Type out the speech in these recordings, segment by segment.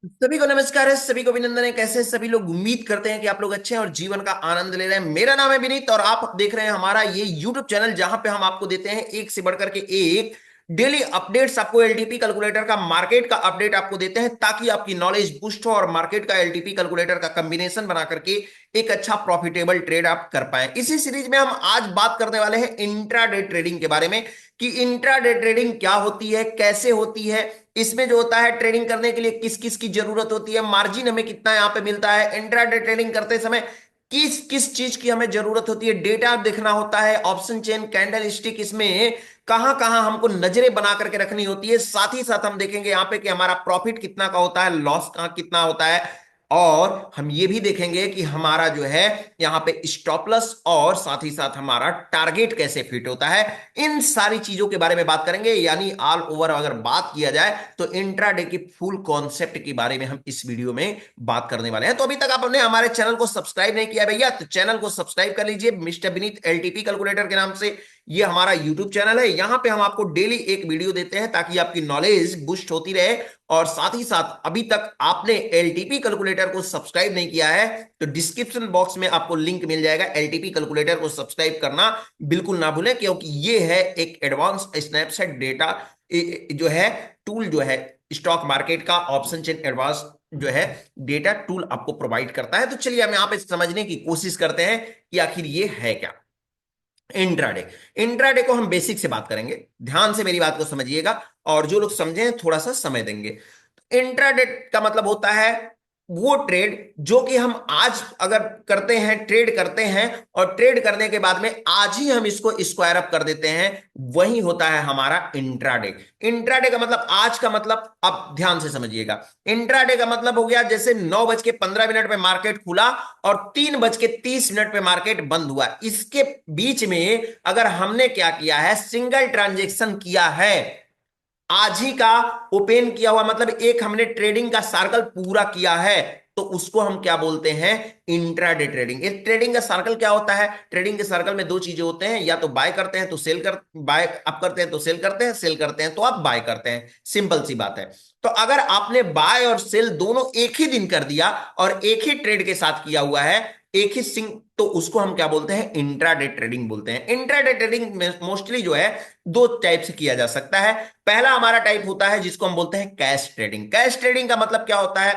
सभी को नमस्कार है, सभी को अभिनंदन है। कैसे हैं सभी लोग? उम्मीद करते हैं कि आप लोग अच्छे हैं और जीवन का आनंद ले रहे हैं। मेरा नाम है विनीत और आप देख रहे हैं हमारा ये YouTube चैनल, जहां पे हम आपको देते हैं एक से बढ़कर के एक डेली अपडेट्स। आपको एलटीपी कैलकुलेटर का मार्केट का अपडेट आपको देते हैं ताकि आपकी नॉलेज बूस्ट हो और मार्केट का एलटीपी कैलकुलेटर का कॉम्बिनेशन बना करके एक अच्छा प्रॉफिटेबल ट्रेड आप कर पाए। इसी सीरीज में हम आज बात करने वाले हैं इंट्राडे ट्रेडिंग के बारे में कि इंट्राडे ट्रेडिंग क्या होती है, कैसे होती है, इसमें जो होता है ट्रेडिंग करने के लिए किस किस की जरूरत होती है, मार्जिन हमें कितना यहां पे मिलता है, इंट्राडे ट्रेडिंग करते समय किस किस चीज की हमें जरूरत होती है, डेटा देखना होता है, ऑप्शन चेन, कैंडल स्टिक, इसमें कहां कहां हमको नजरें बना करके रखनी होती है। साथ ही साथ हम देखेंगे यहाँ पे कि हमारा प्रॉफिट कितना का होता है, लॉस कहां कितना होता है, और हम ये भी देखेंगे कि हमारा जो है यहाँ पे स्टॉप लॉस और साथ ही साथ हमारा टारगेट कैसे फिट होता है। इन सारी चीजों के बारे में बात करेंगे। यानी ऑल ओवर अगर बात किया जाए तो इंट्राडे की फुल कॉन्सेप्ट के बारे में हम इस वीडियो में बात करने वाले हैं। तो अभी तक आपने हमारे चैनल को सब्सक्राइब नहीं किया भैया, तो चैनल को सब्सक्राइब कर लीजिए। मिस्टर विनीत एलटीपी कैलकुलेटर के नाम से ये हमारा यूट्यूब चैनल है। यहां पे हम आपको डेली एक वीडियो देते हैं ताकि आपकी नॉलेज बूस्ट होती रहे। और साथ ही साथ अभी तक आपने एलटीपी कैलकुलेटर को सब्सक्राइब नहीं किया है तो डिस्क्रिप्शन बॉक्स में आपको लिंक मिल जाएगा। एलटीपी कैलकुलेटर को सब्सक्राइब करना बिल्कुल ना भूलें, क्योंकि ये है एक एडवांस स्नैपशॉट डेटा जो है टूल, जो है स्टॉक मार्केट का ऑप्शन चेन एडवांस जो है डेटा टूल आपको प्रोवाइड करता है। तो चलिए हम यहां पे समझने की कोशिश करते हैं कि आखिर ये है क्या इंट्राडे। इंट्राडे को हम बेसिक से बात करेंगे, ध्यान से मेरी बात को समझिएगा, और जो लोग समझे थोड़ा सा समय देंगे। इंट्राडे का मतलब होता है वो ट्रेड जो कि हम आज अगर करते हैं, ट्रेड करते हैं, और ट्रेड करने के बाद में आज ही हम इसको स्क्वायर अप कर देते हैं, वही होता है हमारा इंट्राडे। इंट्राडे का मतलब आज का मतलब, अब ध्यान से समझिएगा। इंट्राडे का मतलब हो गया जैसे 9:15 पे मार्केट खुला और 3:30 पे मार्केट बंद हुआ, इसके बीच में अगर हमने क्या किया है, सिंगल ट्रांजेक्शन किया है, आज ही का ओपन किया हुआ, मतलब एक हमने ट्रेडिंग का सर्कल पूरा किया है, तो उसको हम क्या बोलते हैं, इंट्राडे ट्रेडिंग। इस ट्रेडिंग का सर्कल क्या होता है? ट्रेडिंग के सर्कल में दो चीजें होते हैं, या तो बाय करते हैं तो सेल कर, बाय अप करते हैं तो सेल करते हैं, सेल करते हैं तो आप बाय करते हैं। सिंपल सी बात है। तो अगर आपने बाय और सेल दोनों एक ही दिन कर दिया और एक ही ट्रेड के साथ किया हुआ है, एक ही सिंग, तो उसको हम क्या बोलते हैं, इंट्राडे ट्रेडिंग बोलते हैं। इंट्राडे ट्रेडिंग में मोस्टली जो है दो टाइप से किया जा सकता है। पहला हमारा टाइप होता है जिसको हम बोलते हैं कैश ट्रेडिंग। कैश ट्रेडिंग का मतलब क्या होता है,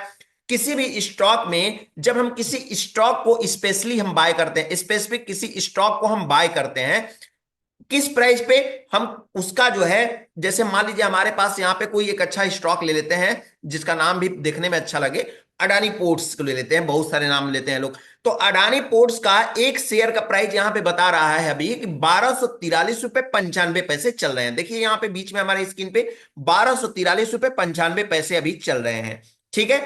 किसी भी स्टॉक में जब हम किसी स्टॉक को स्पेशली हम बाय करते हैं, स्पेसिफिक किसी स्टॉक को हम बाय करते हैं, किस प्राइस पे, हम उसका जो है, जैसे मान लीजिए हमारे पास यहाँ पे कोई एक अच्छा स्टॉक ले लेते हैं जिसका नाम भी देखने में अच्छा लगे, अडानी पोर्ट्स को ले लेते हैं, बहुत सारे नाम लेते हैं लोग। तो अडानी पोर्ट्स का एक शेयर का प्राइस यहाँ पे बता रहा है अभी कि 1243 रुपए 95 पैसे चल रहे हैं। देखिए यहाँ पे बीच में हमारे स्क्रीन पे 1243 रुपए 95 पैसे अभी चल रहे हैं। ठीक है।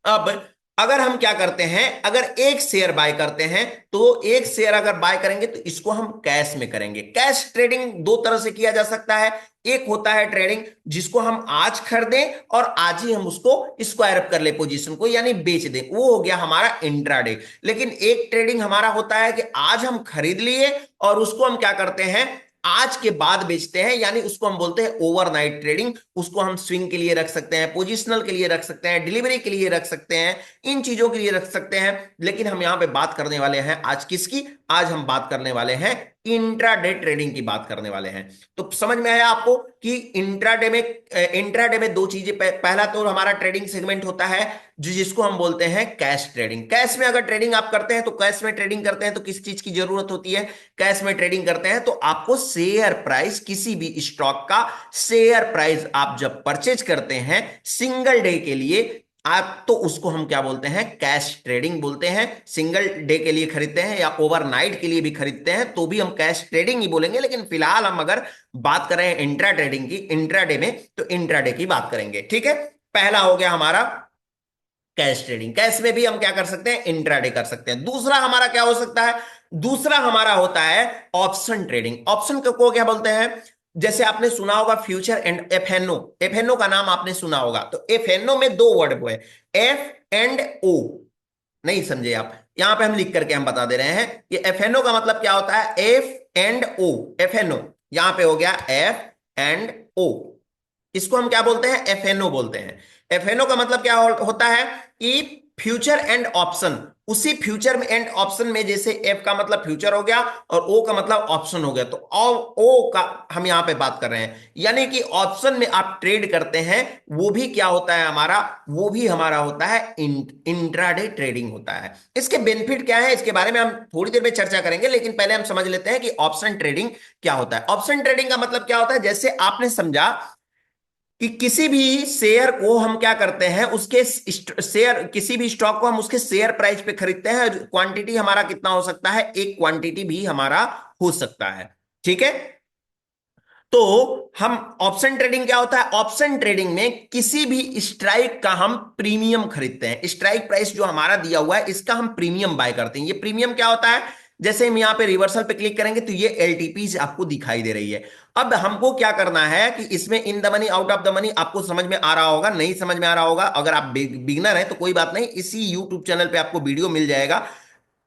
अब अगर हम क्या करते हैं, अगर एक शेयर बाय करते हैं, तो एक शेयर अगर बाय करेंगे तो इसको हम कैश में करेंगे। कैश ट्रेडिंग दो तरह से किया जा सकता है। एक होता है ट्रेडिंग जिसको हम आज खरीदें और आज ही हम उसको स्क्वायर अप कर ले पोजीशन को, यानी बेच दें, वो हो गया हमारा इंट्राडे। लेकिन एक ट्रेडिंग हमारा होता है कि आज हम खरीद लिए और उसको हम क्या करते हैं, आज के बाद बेचते हैं, यानी उसको हम बोलते हैं ओवरनाइट ट्रेडिंग। उसको हम स्विंग के लिए रख सकते हैं, पोजिशनल के लिए रख सकते हैं, डिलीवरी के लिए रख सकते हैं, इन चीजों के लिए रख सकते हैं। लेकिन हम यहां पे बात करने वाले हैं आज किसकी, आज हम बात करने वाले हैं इंट्राडे ट्रेडिंग की बात करने वाले हैं। तो समझ में आया आपको कि इंट्राडे में दो चीजें, पहला तो हमारा ट्रेडिंग सेगमेंट होता है जिसको हम बोलते हैं कैश ट्रेडिंग। कैश में अगर ट्रेडिंग आप करते हैं, तो कैश में ट्रेडिंग करते हैं तो किस चीज की जरूरत होती है, कैश में ट्रेडिंग करते हैं तो आपको शेयर प्राइस, किसी भी स्टॉक का शेयर प्राइस आप जब परचेज करते हैं सिंगल डे के लिए, आप तो उसको हम क्या बोलते हैं, कैश ट्रेडिंग बोलते हैं। सिंगल डे के लिए खरीदते हैं या ओवरनाइट के लिए भी खरीदते हैं तो भी हम कैश ट्रेडिंग ही बोलेंगे। लेकिन फिलहाल हम अगर बात करें इंट्रा ट्रेडिंग की, इंट्राडे में, तो इंट्राडे की बात करेंगे। ठीक है। पहला हो गया हमारा कैश ट्रेडिंग। कैश में भी हम क्या कर सकते हैं, इंट्राडे कर सकते हैं। दूसरा हमारा क्या हो सकता है, दूसरा हमारा होता है ऑप्शन ट्रेडिंग। ऑप्शन को क्या बोलते हैं, जैसे आपने सुना होगा फ्यूचर एंड एफएनओ, एफएनओ का नाम आपने सुना होगा। तो एफएनओ में दो वर्ड हुए, एफ एंड ओ। नहीं समझे आप, यहां पे हम लिख करके हम बता दे रहे हैं कि एफएनओ का मतलब क्या होता है, एफ एंड ओ। एफएनओ यहां पे हो गया एफ एंड ओ, इसको हम क्या बोलते हैं, एफएनओ बोलते हैं। एफएनओ का मतलब क्या होता है कि फ्यूचर एंड ऑप्शन। उसी फ्यूचर में एंड ऑप्शन में, जैसे एफ का मतलब फ्यूचर हो गया और ओ का मतलब ऑप्शन हो गया, तो ओ का हम यहां पे बात कर रहे हैं, यानी कि ऑप्शन में आप ट्रेड करते हैं, वो भी क्या होता है हमारा, वो भी हमारा होता है इंट्राडे ट्रेडिंग होता है। इसके बेनिफिट क्या है, इसके बारे में हम थोड़ी देर में चर्चा करेंगे, लेकिन पहले हम समझ लेते हैं कि ऑप्शन ट्रेडिंग क्या होता है। ऑप्शन ट्रेडिंग का मतलब क्या होता है, जैसे आपने समझा कि किसी भी शेयर को हम क्या करते हैं, उसके शेयर, किसी भी स्टॉक को हम उसके शेयर प्राइस पे खरीदते हैं, क्वांटिटी हमारा कितना हो सकता है, एक क्वांटिटी भी हमारा हो सकता है। ठीक है, तो हम ऑप्शन ट्रेडिंग क्या होता है, ऑप्शन ट्रेडिंग में किसी भी स्ट्राइक का हम प्रीमियम खरीदते हैं। स्ट्राइक प्राइस जो हमारा दिया हुआ है, इसका हम प्रीमियम बाय करते हैं। ये प्रीमियम क्या होता है, जैसे हम यहां पे रिवर्सल पे क्लिक करेंगे तो ये एलटीपी आपको दिखाई दे रही है। अब हमको क्या करना है कि इसमें in the money out of the money आपको समझ में आ रहा होगा, नहीं समझ में आ रहा होगा, अगर आप बिगनर है तो कोई बात नहीं, इसी यूट्यूब चैनल पे आपको वीडियो मिल जाएगा,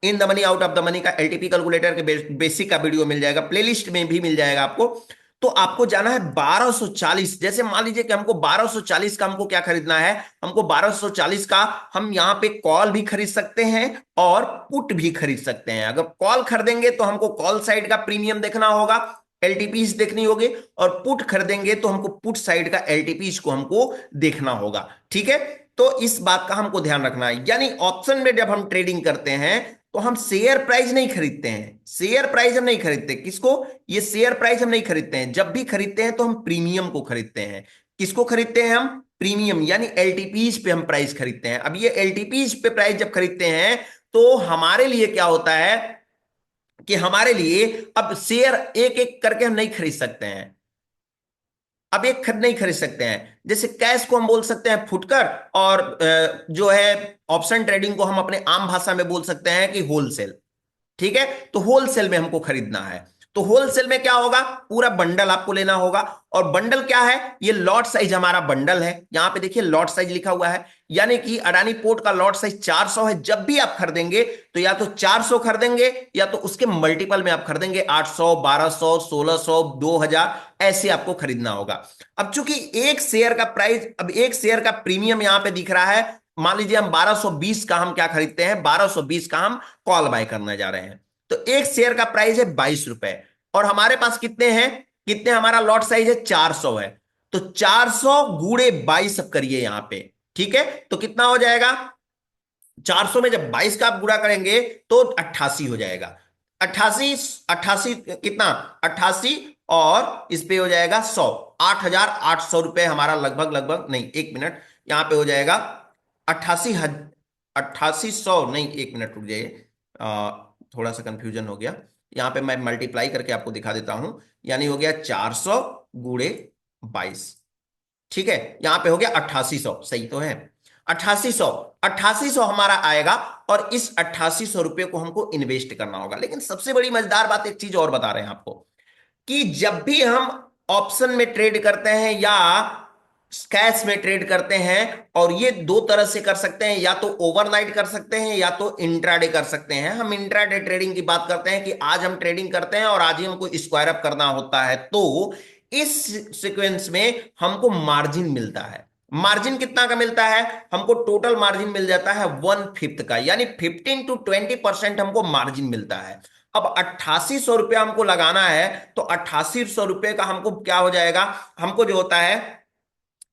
in the money out of the money का एलटीपी कैलकुलेटर के बेसिक का वीडियो मिल जाएगा, प्लेलिस्ट में भी मिल जाएगा आपको। तो आपको जाना है 1240, जैसे मान लीजिए कि हमको 1240 का हमको क्या खरीदना है, हमको 1240 का हम यहां पे कॉल भी खरीद सकते हैं और पुट भी खरीद सकते हैं। अगर कॉल खरीदेंगे तो हमको कॉल साइड का प्रीमियम देखना होगा, एलटीपीज देखनी होगी, और पुट खरीदेंगे तो हमको पुट साइड का एलटीपीज को हमको देखना होगा। ठीक है, तो इस बात का हमको ध्यान रखना है। यानी ऑप्शन में जब हम ट्रेडिंग करते हैं तो हम शेयर प्राइस नहीं खरीदते हैं, शेयर प्राइस हम नहीं खरीदते। किसको, ये शेयर प्राइस हम नहीं खरीदते हैं, जब भी खरीदते हैं तो हम प्रीमियम को खरीदते हैं। किसको खरीदते हैं हम, प्रीमियम, यानी एलटीपीज पे हम प्राइस खरीदते हैं। अब ये एलटीपीज पे प्राइस जब खरीदते हैं तो हमारे लिए क्या होता है कि हमारे लिए अब शेयर एक एक करके हम नहीं खरीद सकते हैं, अब एक खरीद नहीं खरीद सकते हैं। जैसे कैश को हम बोल सकते हैं फुटकर, और जो है ऑप्शन ट्रेडिंग को हम अपने आम भाषा में बोल सकते हैं कि होलसेल। ठीक है, तो होलसेल में हमको खरीदना है, तो होलसेल में क्या होगा, पूरा बंडल आपको लेना होगा। और बंडल क्या है, ये लॉट साइज हमारा बंडल है, यहां पे देखिए लॉट साइज लिखा हुआ है, यानी कि अडानी पोर्ट का लॉट साइज 400 है। जब भी आप खरीदेंगे तो या तो 400 खरीदेंगे या तो उसके मल्टीपल में आप खरीदेंगे, 800, 1200, 1600, 2000, ऐसे आपको खरीदना होगा। अब चूंकि एक शेयर का प्राइस, अब एक शेयर का प्रीमियम यहां पे दिख रहा है, मान लीजिए हम 1220 का हम क्या खरीदते हैं, 1220 का हम कॉल बाय करने जा रहे हैं, तो एक शेयर का प्राइस है 22 रुपए, और हमारे पास कितने हैं, कितने, हमारा लॉट साइज है 400 है, तो 400 गुणे 22 अब करिए यहां पे। ठीक है, तो कितना हो जाएगा, 400 में जब 22 का आप गुणा करेंगे तो 88 हो जाएगा। 88, 88 कितना, 88, और इस पे हो जाएगा 100, 8800 रुपए हमारा लगभग, लगभग नहीं, एक मिनट, यहां पे हो जाएगा 88, 8800 नहीं, एक मिनट रुक जाइए, थोड़ा सा कंफ्यूजन हो गया, यहां पे मैं मल्टीप्लाई करके आपको दिखा देता हूं, यानी हो गया 400 गुणे 22। ठीक है, यहां पे हो गया 8800, सही तो है, 8800, 8800 हमारा आएगा, और इस 8800 रुपये को हमको इन्वेस्ट करना होगा। लेकिन सबसे बड़ी मजेदार बात, एक चीज और बता रहे हैं आपको, कि जब भी हम ऑप्शन में ट्रेड करते हैं या कैश में ट्रेड करते हैं, और ये दो तरह से कर सकते हैं, या तो ओवरनाइट कर सकते हैं या तो इंट्राडे कर सकते हैं। हम इंट्राडे ट्रेडिंग की बात करते हैं कि आज हम ट्रेडिंग करते हैं और आज ही हमको स्क्वायर अप करना होता है, तो इस सीक्वेंस में हमको मार्जिन मिलता है। मार्जिन कितना का मिलता है, हमको टोटल मार्जिन मिल जाता है 1/5 का, यानी 15 to 20% हमको मार्जिन मिलता है। अब 8800 रुपया हमको लगाना है, तो 8800 रुपये का हमको क्या हो जाएगा, हमको जो होता है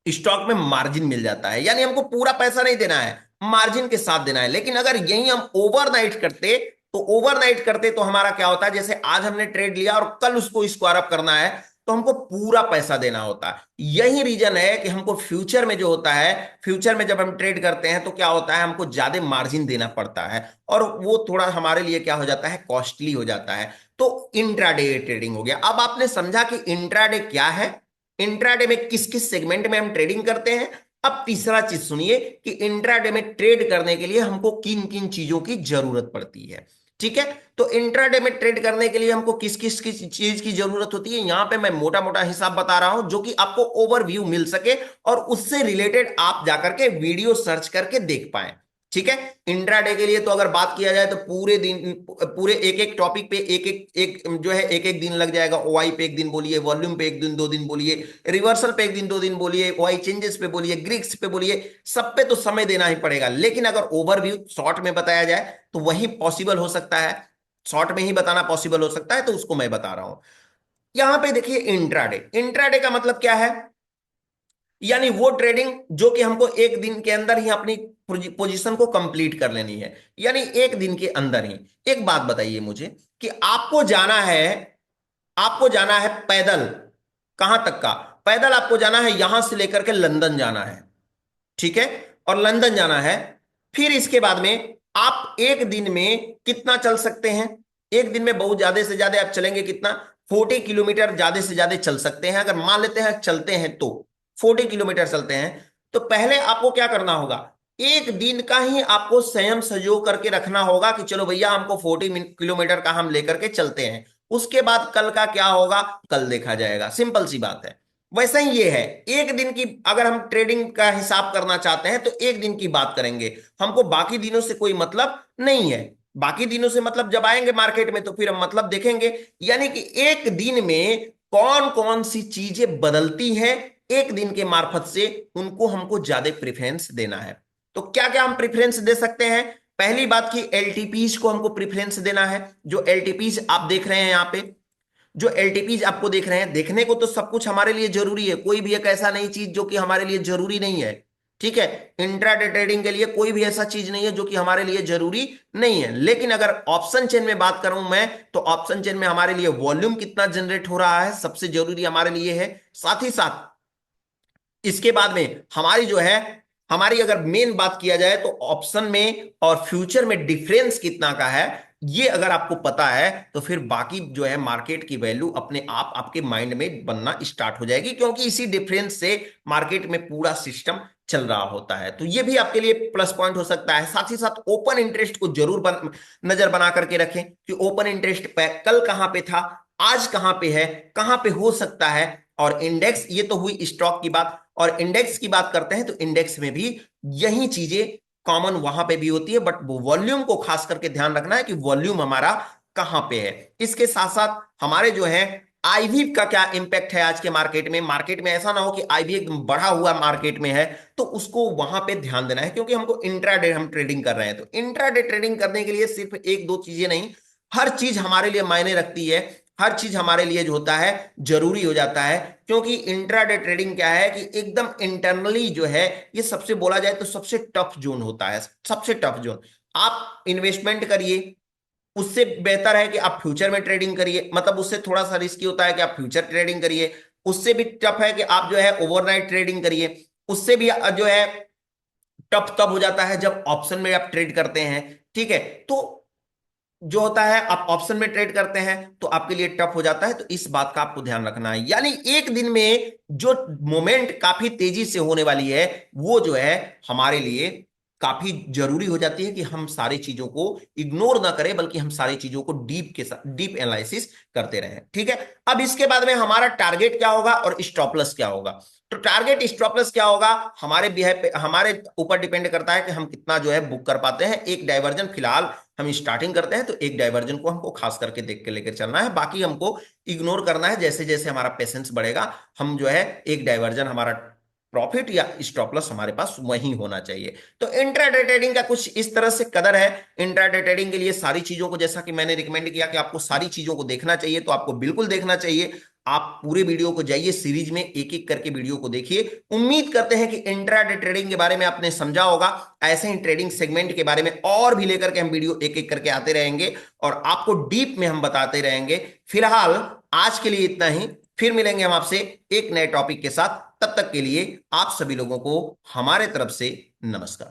स्टॉक में मार्जिन मिल जाता है, यानी हमको पूरा पैसा नहीं देना है, मार्जिन के साथ देना है। लेकिन अगर यही हम ओवरनाइट करते, तो ओवरनाइट करते तो हमारा क्या होता है, जैसे आज हमने ट्रेड लिया और कल उसको स्क्वायर अप करना है, तो हमको पूरा पैसा देना होता है। यही रीजन है कि हमको फ्यूचर में जो होता है, फ्यूचर में जब हम ट्रेड करते हैं तो क्या होता है, हमको ज्यादा मार्जिन देना पड़ता है, और वो थोड़ा हमारे लिए क्या हो जाता है, कॉस्टली हो जाता है। तो इंट्राडे ट्रेडिंग हो गया। अब आपने समझा कि इंट्राडे क्या है, इंट्राडे में किस किस सेगमेंट में हम ट्रेडिंग करते हैं। अब तीसरा चीज सुनिए कि इंट्राडे में ट्रेड करने के लिए हमको किन किन चीजों की जरूरत पड़ती है। ठीक है, तो इंट्राडे में ट्रेड करने के लिए हमको किस किस चीज की जरूरत होती है, यहां पे मैं मोटा मोटा हिसाब बता रहा हूं, जो कि आपको ओवरव्यू मिल सके और उससे रिलेटेड आप जाकर के वीडियो सर्च करके देख पाए। ठीक है। इंट्राडे के लिए तो अगर बात किया जाए तो पूरे दिन, पूरे एक एक टॉपिक पे एक जो है एक एक दिन लग जाएगा। ओआई पे एक दिन बोलिए, वॉल्यूम पे एक दिन 2 दिन बोलिए, रिवर्सल पे एक दिन 2 दिन बोलिए, ओआई चेंजेस पे बोलिए, ग्रीक्स पे बोलिए, सब पे तो समय देना ही पड़ेगा। लेकिन अगर ओवरव्यू शॉर्ट में बताया जाए तो वही पॉसिबल हो सकता है, शॉर्ट में ही बताना पॉसिबल हो सकता है, तो उसको मैं बता रहा हूं। यहां पे देखिए इंट्राडे, इंट्राडे का मतलब क्या है, यानी वो ट्रेडिंग जो कि हमको एक दिन के अंदर ही अपनी पोजीशन को कंप्लीट कर लेनी है, यानी एक दिन के अंदर ही। एक बात बताइए मुझे कि आपको जाना है पैदल, कहां तक का पैदल आपको जाना है, यहां से लेकर के लंदन जाना है, ठीक है, और लंदन जाना है। फिर इसके बाद में आप एक दिन में कितना चल सकते हैं, एक दिन में बहुत ज्यादा से ज्यादा आप चलेंगे कितना, 40 किलोमीटर ज्यादा से ज्यादा चल सकते हैं। अगर मान लेते हैं चलते हैं तो 40 किलोमीटर चलते हैं, तो पहले आपको क्या करना होगा, एक दिन का ही आपको संयम संजो करके रखना होगा कि चलो भैया हमको 40 किलोमीटर का हम लेकर के चलते हैं। उसके बाद कल का क्या होगा, कल देखा जाएगा, सिंपल सी बात है। वैसा ही ये है, एक दिन की अगर हम ट्रेडिंग का हिसाब करना चाहते हैं तो एक दिन की बात करेंगे, हमको बाकी दिनों से कोई मतलब नहीं है। बाकी दिनों से मतलब जब आएंगे मार्केट में तो फिर हम मतलब देखेंगे। यानी कि एक दिन में कौन कौन सी चीजें बदलती हैं, एक दिन के मार्फत से उनको हमको ज्यादा प्रेफरेंस देना है। तो क्या क्या हम प्रेफरेंस दे सकते हैं, पहली बात की एलटीपीज को हमको प्रेफरेंस देना है। जो एलटीपीज आप देख रहे हैं यहाँ पे, जो एलटीपीज आपको देख रहे हैं, देखने को तो सब कुछ हमारे लिए जरूरी है, कोई भी एक ऐसा नहीं चीज जो कि हमारे लिए जरूरी नहीं है, ठीक है। इंट्राडे ट्रेडिंग के लिए कोई भी ऐसा चीज नहीं है जो कि हमारे लिए जरूरी नहीं है। लेकिन अगर ऑप्शन चेन में बात करूं मैं, तो ऑप्शन चेन में हमारे लिए वॉल्यूम कितना जनरेट हो रहा है सबसे जरूरी हमारे लिए है। साथ ही साथ इसके बाद में हमारी जो है, हमारी अगर मेन बात किया जाए तो ऑप्शन में और फ्यूचर में डिफरेंस कितना का है, ये अगर आपको पता है तो फिर बाकी जो है मार्केट की वैल्यू अपने आप आपके माइंड में बनना स्टार्ट हो जाएगी, क्योंकि इसी डिफरेंस से मार्केट में पूरा सिस्टम चल रहा होता है। तो ये भी आपके लिए प्लस पॉइंट हो सकता है। साथ ही साथ ओपन इंटरेस्ट को जरूर नजर बना करके रखें कि ओपन इंटरेस्ट पे कल कहां पे था, आज कहां पे है, कहां पे हो सकता है। और इंडेक्स, ये तो हुई स्टॉक की बात, और इंडेक्स की बात करते हैं तो इंडेक्स में भी यही चीजें कॉमन वहां पे भी होती है, बट वॉल्यूम को खास करके ध्यान रखना है कि वॉल्यूम हमारा कहां पे है। इसके साथ साथ हमारे जो है आईवी का क्या इंपैक्ट है आज के मार्केट में, मार्केट में ऐसा ना हो कि आईवी एकदम बढ़ा हुआ मार्केट में है, तो उसको वहां पे ध्यान देना है, क्योंकि हमको इंट्राडे हम ट्रेडिंग कर रहे हैं। तो इंट्राडे ट्रेडिंग करने के लिए सिर्फ एक दो चीजें नहीं, हर चीज हमारे लिए मायने रखती है, हर चीज हमारे लिए जो होता है जरूरी हो जाता है। क्योंकि इंट्राडे ट्रेडिंग क्या है कि एकदम इंटरनली जो है, ये सबसे बोला जाए तो सबसे टफ जोन होता है, सबसे टफ जोन। आप इन्वेस्टमेंट करिए, उससे बेहतर है कि आप फ्यूचर में ट्रेडिंग करिए, मतलब उससे थोड़ा सा रिस्की होता है कि आप फ्यूचर ट्रेडिंग करिए। उससे भी टफ है कि आप जो है ओवरनाइट ट्रेडिंग करिए। उससे भी जो है टफ तब हो जाता है जब ऑप्शन में आप ट्रेड करते हैं, ठीक है। तो जो होता है आप ऑप्शन में ट्रेड करते हैं तो आपके लिए टफ हो जाता है, तो इस बात का आपको ध्यान रखना है। यानी एक दिन में जो मोमेंट काफी तेजी से होने वाली है, वो जो है हमारे लिए काफी जरूरी हो जाती है कि हम सारी चीजों को इग्नोर ना करें, बल्कि हम सारी चीजों को डीप के साथ डीप एनालिसिस करते रहें, ठीक है। अब इसके बाद में हमारा टारगेट क्या होगा और स्टॉप लॉस क्या होगा। तो टारगेट स्टॉप लॉस क्या होगा, हमारे बिहेव पे, हमारे ऊपर डिपेंड करता है कि हम कितना जो है बुक कर पाते हैं। एक डाइवर्जन फिलहाल हम स्टार्टिंग करते हैं तो एक डाइवर्जन को हमको खास करके देख के लेकर चलना है, बाकी हमको इग्नोर करना है। जैसे जैसे हमारा पेशेंस बढ़ेगा, हम जो है एक डाइवर्जन हमारा प्रॉफिट या स्टॉप लॉस हमारे पास वही होना चाहिए। तो इंट्राडे ट्रेडिंग का कुछ इस तरह से कदर है। इंट्राडे ट्रेडिंग के लिए सारी चीजों को, जैसा कि मैंने रिकमेंड किया कि आपको सारी चीजों को देखना चाहिए, तो आपको बिल्कुल देखना चाहिए। आप पूरे वीडियो को जाइए, सीरीज में एक एक करके वीडियो को देखिए। उम्मीद करते हैं कि इंट्राडे ट्रेडिंग के बारे में आपने समझा होगा। ऐसे ही ट्रेडिंग सेगमेंट के बारे में और भी लेकर के हम वीडियो एक एक करके आते रहेंगे और आपको डीप में हम बताते रहेंगे। फिलहाल आज के लिए इतना ही, फिर मिलेंगे हम आपसे एक नए टॉपिक के साथ। तब तक के लिए आप सभी लोगों को हमारे तरफ से नमस्कार।